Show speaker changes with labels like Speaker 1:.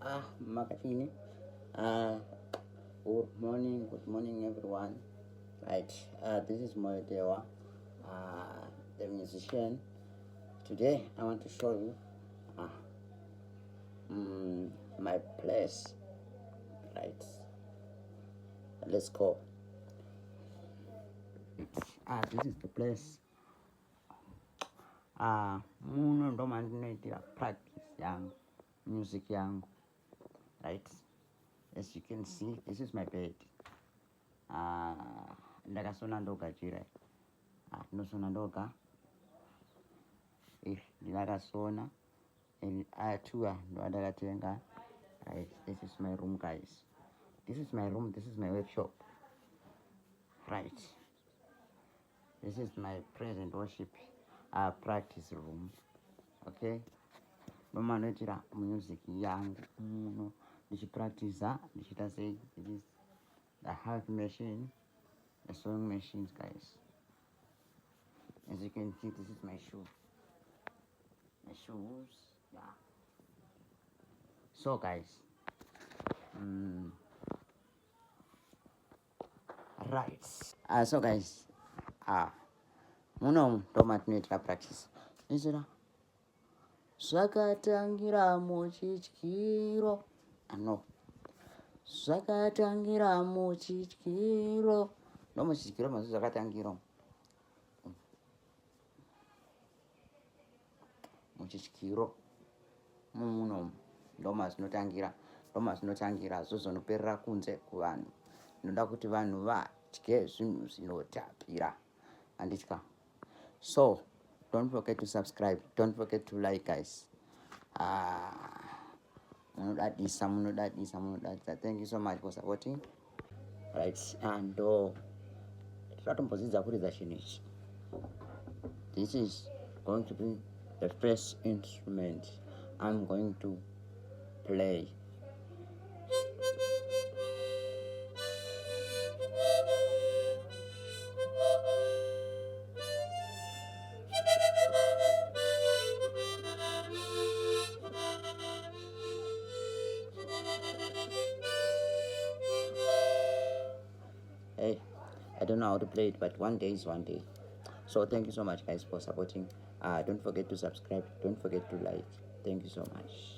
Speaker 1: Makatini. Good morning, everyone. Right, this is Moedewa, the musician. Today, I want to show you uh, my place. Right, let's go. This is the place. Muno ndo mandinoitira practice yangu, music yangu. Right, as you can see, this is my bed. Ndakasona ndoga chira ndinosona ndoga ndakasona atua ndo ndakatenga. Right, this is my room, guys. This is my room, this is my workshop. Right, this is my present worship practice room. Okay, nomanoitira music yangu muno ndichipractiza ndichiita sei. This is the half machine, the sewing machines, guys. As you can see, this is my shoes, yeah. So guys, right, so guys, muno ndo matinoitira practice. Izira zvakatangira muchidyiro, zvakatangira muchidyiro, ndo muchidyiro mazvo zvakatangira muchidyiro muno ndo mazvinotangira zvozonoperera kunze kuvanhu. Ndinoda kuti vanhu vadye zvinhu zvinotapira, handitya. So don't forget to subscribe, don't forget to like, guys. Munodadisa. Thank you so much for supporting. Right, and tatombozidza kuridza chinhu ichi. This is going to be the first instrument I'm going to play. Hey, I don't know how to play it, but one day is one day. So thank you so much, guys, for supporting. Don't forget to subscribe, don't forget to like. Thank you so much.